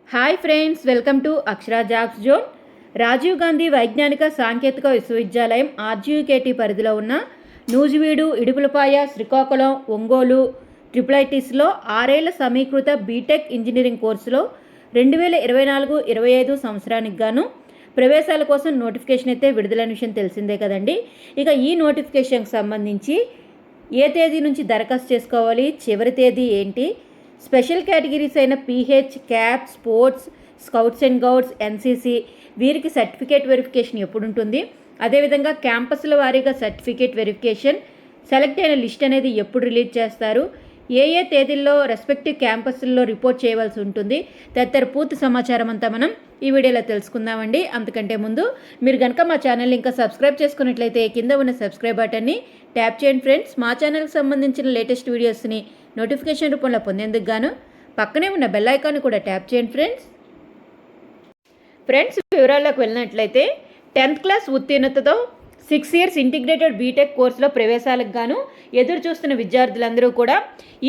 Hi friends, welcome to Akshara jobs zone. Rajiv Gandhi వైజ్ఞానిక సాంకేతిక విశ్వవిద్యాలయం ఆర్జీయుకేటీ పరిధిలో ఉన్న నూజివీడు, ఇడుపులపాయ, శ్రీకాకుళం, ఒంగోలు, ట్రిపులైటిస్లో 6 ఏళ్ల సమీకృత బీటెక్ ఇంజనీరింగ్ కోర్సులో 2024-25 సంవత్సరానికి గాను ప్రవేశాల కోసం నోటిఫికేషన్ అయితే విడుదలైన విషయం తెలిసిందే కదండి. ఇక ఈ నోటిఫికేషన్కి సంబంధించి ఏ తేదీ నుంచి దరఖాస్తు చేసుకోవాలి, చివరి తేదీ ఏంటి, స్పెషల్ కేటగిరీస్ అయిన pH, cap, sports, scouts and Gouds, NCC వీరికి సర్టిఫికేట్ వెరిఫికేషన్ ఎప్పుడు ఉంటుంది, అదేవిధంగా క్యాంపస్ల వారీగా సర్టిఫికేట్ వెరిఫికేషన్ సెలెక్ట్ అయిన లిస్ట్ అనేది ఎప్పుడు రిలీజ్ చేస్తారు, ఏ తేదీల్లో రెస్పెక్టివ్ క్యాంపస్ల్లో రిపోర్ట్ చేయవలసి ఉంటుంది తదితర పూర్తి సమాచారం అంతా మనం ఈ వీడియోలో తెలుసుకుందామండి. అంతకంటే ముందు మీరు కనుక మా ఛానల్ని ఇంకా సబ్స్క్రైబ్ చేసుకున్నట్లయితే కింద ఉన్న సబ్స్క్రైబ్ బటన్ని ట్యాప్ చేయండి ఫ్రెండ్స్. మా ఛానల్కి సంబంధించిన లేటెస్ట్ వీడియోస్ని నోటిఫికేషన్ రూపంలో పొందేందుకు గాను పక్కనే ఉన్న బెల్ ఐకాన్ని కూడా ట్యాప్ చేయండి ఫ్రెండ్స్. వివరాల్లోకి వెళ్ళినట్లయితే 10th క్లాస్ ఉత్తీర్ణతతో 6 ఇయర్స్ ఇంటిగ్రేటెడ్ బీటెక్ కోర్సులో ప్రవేశాలకు గాను ఎదురు చూస్తున్న విద్యార్థులందరూ కూడా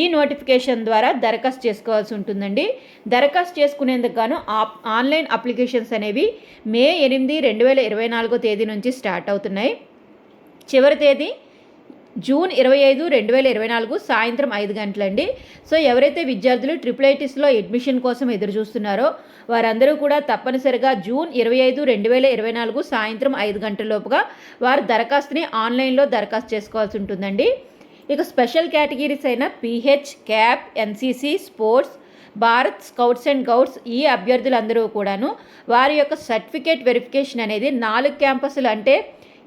ఈ నోటిఫికేషన్ ద్వారా దరఖాస్తు చేసుకోవాల్సి ఉంటుందండి. దరఖాస్తు చేసుకునేందుకు గాను ఆన్లైన్ అప్లికేషన్స్ అనేవి మే 8, 2024 తేదీ నుంచి స్టార్ట్ అవుతున్నాయి. చివరి తేదీ జూన్ 25, 2024 సాయంత్రం 5 గంటలండి. సో ఎవరైతే విద్యార్థులు ట్రిపులైటిస్లో అడ్మిషన్ కోసం ఎదురు చూస్తున్నారో వారందరూ కూడా తప్పనిసరిగా జూన్ 25, 2024 సాయంత్రం 5 గంటల లోపుగా వారు దరఖాస్తుని ఆన్లైన్లో దరఖాస్తు చేసుకోవాల్సి ఉంటుందండి. ఇక స్పెషల్ కేటగిరీస్ అయిన pH, cap, NCC, sports, Bharat scouts and Gouds ఈ అభ్యర్థులందరూ కూడాను వారి యొక్క సర్టిఫికేట్ వెరిఫికేషన్ అనేది 4 క్యాంపస్లు అంటే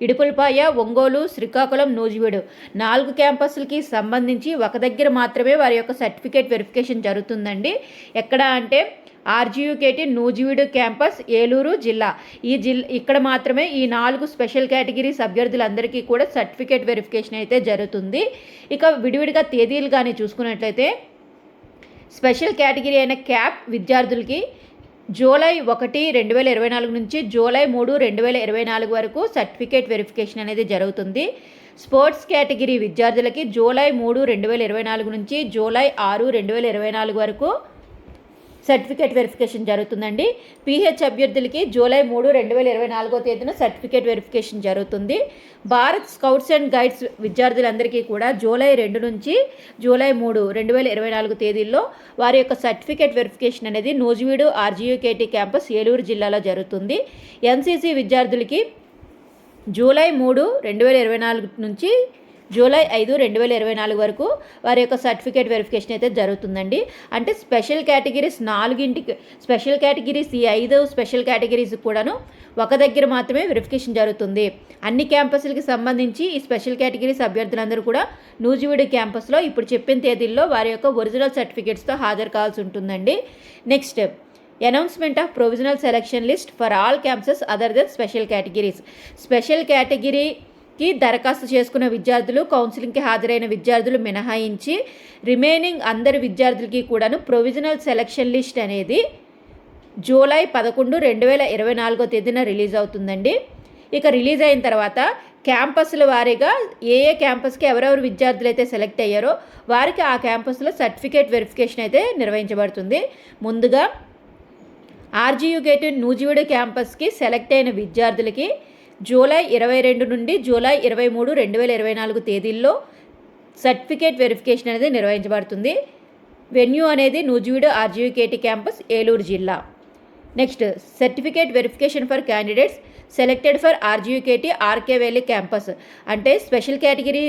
ఇడుపులపాయ, ఒంగోలు, శ్రీకాకుళం, నూజివీడు 4 క్యాంపస్లకి సంబంధించి ఒక దగ్గర మాత్రమే వారి యొక్క సర్టిఫికేట్ వెరిఫికేషన్ జరుగుతుందండి. ఎక్కడ అంటే ఆర్జీయుకేటీ నూజివీడు క్యాంపస్, ఏలూరు జిల్లా. ఇక్కడ మాత్రమే ఈ 4 స్పెషల్ కేటగిరీస్ అభ్యర్థులందరికీ కూడా సర్టిఫికేట్ వెరిఫికేషన్ అయితే జరుగుతుంది. ఇక విడివిడిగా తేదీలు కానీ చూసుకున్నట్లయితే స్పెషల్ కేటగిరీ అయిన క్యాప్ విద్యార్థులకి జూలై 1, 2024 నుంచి జూలై 3, 2024 వరకు సర్టిఫికేట్ వెరిఫికేషన్ అనేది జరుగుతుంది. స్పోర్ట్స్ కేటగిరీ విద్యార్థులకి జూలై 3, 2024 నుంచి జూలై 6, 2024 వరకు సర్టిఫికేట్ వెరిఫికేషన్ జరుగుతుందండి. పీహెచ్ అభ్యర్థులకి జూలై 3, 2024 తేదీన సర్టిఫికేట్ వెరిఫికేషన్ జరుగుతుంది. భారత్ స్కౌట్స్ అండ్ గైడ్స్ విద్యార్థులందరికీ కూడా జూలై 2 నుంచి జూలై 3, 2024 తేదీల్లో వారి యొక్క సర్టిఫికేట్ వెరిఫికేషన్ అనేది నూజివీడు ఆర్జీయుకేటీ క్యాంపస్, ఏలూరు జిల్లాలో జరుగుతుంది. ఎన్సీసీ విద్యార్థులకి జూలై 3, 2024 నుంచి జూలై 5, 2024 వరకు వారి యొక్క సర్టిఫికేట్ వెరిఫికేషన్ అయితే జరుగుతుందండి. అంటే స్పెషల్ కేటగిరీస్ 4కి స్పెషల్ కేటగిరీస్ ఈ 5 స్పెషల్ కేటగిరీస్ కూడాను ఒక దగ్గర మాత్రమే వెరిఫికేషన్ జరుగుతుంది. అన్ని క్యాంపస్లకి సంబంధించి ఈ స్పెషల్ కేటగిరీస్ అభ్యర్థులందరూ కూడా నూజివీడు క్యాంపస్లో ఇప్పుడు చెప్పిన తేదీల్లో వారి యొక్క ఒరిజినల్ సర్టిఫికేట్స్తో హాజరు కావాల్సి ఉంటుందండి. Next, announcement of provisional selection list for all campuses other than special categories. Special కేటగిరీకి దరఖాస్తు చేసుకున్న విద్యార్థులు, కౌన్సిలింగ్కి హాజరైన విద్యార్థులు మినహాయించి రిమైనింగ్ అందరి విద్యార్థులకి కూడాను ప్రొవిజనల్ సెలక్షన్ లిస్ట్ అనేది జూలై 11, 2024 తేదీన రిలీజ్ అవుతుందండి. ఇక రిలీజ్ అయిన తర్వాత క్యాంపస్ల వారీగా ఏ క్యాంపస్కి ఎవరెవరు విద్యార్థులు అయితే సెలెక్ట్ అయ్యారో వారికి ఆ క్యాంపస్లో సర్టిఫికేట్ వెరిఫికేషన్ అయితే నిర్వహించబడుతుంది. ముందుగా ఆర్జీయుకేటీ నూజివీడు క్యాంపస్కి సెలెక్ట్ అయిన విద్యార్థులకి జూలై 22 నుండి జూలై 23, 2024 తేదీల్లో సర్టిఫికేట్ వెరిఫికేషన్ అనేది నిర్వహించబడుతుంది. వెన్యూ అనేది నూజివీడు ఆర్జీయుకేటీ క్యాంపస్, ఏలూరు జిల్లా. Next, certificate verification for candidates selected for RGUKT RK Valley campus. అంటే స్పెషల్ కేటగిరీ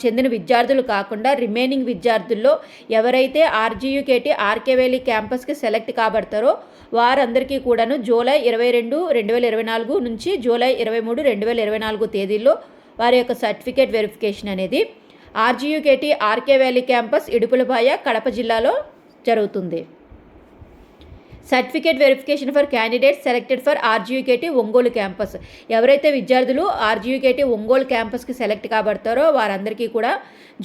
చెందిన విద్యార్థులు కాకుండా రిమైనింగ్ విద్యార్థుల్లో ఎవరైతే ఆర్జీయుకేటీ ఆర్కే వ్యాలీ క్యాంపస్కి సెలెక్ట్ కాబడతారో వారందరికీ కూడాను జూలై 22, 2024 నుంచి జూలై 23, 2024 తేదీల్లో వారి యొక్క సర్టిఫికేట్ వెరిఫికేషన్ అనేది RGUKT RK Valley campus, Idupulapaya, Kadapa జిల్లాలో జరుగుతుంది. Certificate verification for candidates selected for RGUKT Ongole campus. ఎవరైతే విద్యార్థులు ఆర్జీయుకేటీ ఒంగోలు క్యాంపస్కి సెలెక్ట్ కాబడతారో వారందరికీ కూడా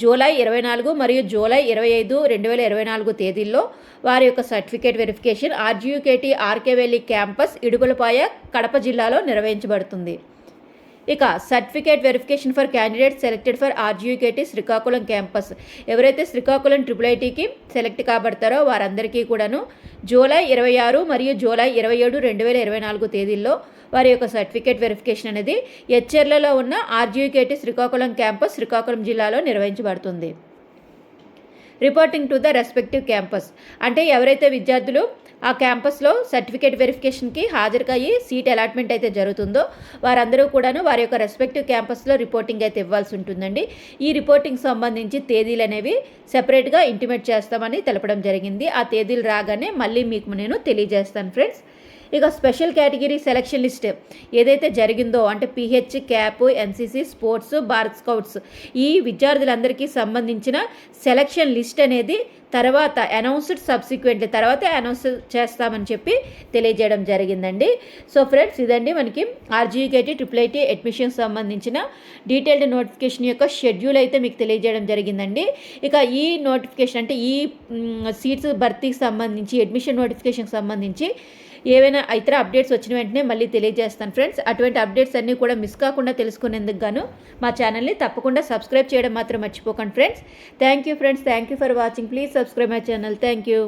జూలై 24 మరియు జూలై 25, 2024 తేదీల్లో వారి యొక్క certificate verification RGUKT RK Valley campus, Idupulapaya, Kadapa జిల్లాలో నిర్వహించబడుతుంది. ఇక certificate verification for candidates selected for RGUKT Srikakulam campus. ఎవరైతే శ్రీకాకుళం IIITకి సెలెక్ట్ కాబడతారో వారందరికీ కూడాను జూలై 26 మరియు జూలై 27, 2024 తేదీల్లో వారి యొక్క సర్టిఫికేట్ వెరిఫికేషన్ అనేది ఎచ్చెర్లలో ఉన్న ఆర్జీయూకేటీ శ్రీకాకుళం క్యాంపస్ శ్రీకాకుళం జిల్లాలో నిర్వహించబడుతుంది. Reporting to the respective campus అంటే ఎవరైతే విద్యార్థులు ఆ క్యాంపస్లో సర్టిఫికేట్ వెరిఫికేషన్కి హాజరుకయ్యి సీట్ అలాట్మెంట్ అయితే జరుగుతుందో వారందరూ కూడాను వారి యొక్క రెస్పెక్టివ్ క్యాంపస్లో రిపోర్టింగ్ అయితే ఇవ్వాల్సి ఉంటుందండి. ఈ రిపోర్టింగ్ సంబంధించి తేదీలు అనేవి సెపరేట్గా ఇంటిమేట్ చేస్తామని తెలపడం జరిగింది. ఆ తేదీలు రాగానే మళ్ళీ మీకు నేను తెలియజేస్తాను ఫ్రెండ్స్. ఇక స్పెషల్ కేటగిరీ సెలక్షన్ లిస్ట్ ఏదైతే జరిగిందో అంటే PH, cap, NCC, sports, Bharat scouts ఈ విద్యార్థులందరికీ సంబంధించిన సెలక్షన్ లిస్ట్ అనేది తర్వాత అనౌన్స్ చేస్తామని చెప్పి తెలియజేయడం జరిగిందండి. సో ఫ్రెండ్స్ ఇదండి మనకి ఆర్జీయూకేటీ IIIT అడ్మిషన్ సంబంధించిన డీటెయిల్డ్ నోటిఫికేషన్ యొక్క షెడ్యూల్ అయితే మీకు తెలియజేయడం జరిగిందండి. ఇక ఈ నోటిఫికేషన్ అంటే ఈ సీట్స్ భర్తీకి సంబంధించి అడ్మిషన్ నోటిఫికేషన్కి సంబంధించి ఏవైనా ఇతర అప్డేట్స్ వచ్చిన వెంటనే మళ్ళీ తెలియజేస్తాను ఫ్రెండ్స్. అటువంటి అప్డేట్స్ అన్నీ కూడా మిస్ కాకుండా తెలుసుకునేందుకు గాను మా ఛానల్ని తప్పకుండా సబ్స్క్రైబ్ చేయడం మాత్రం మర్చిపోకండి friends. Thank you friends. Thank you for watching. Please subscribe my channel. Thank you.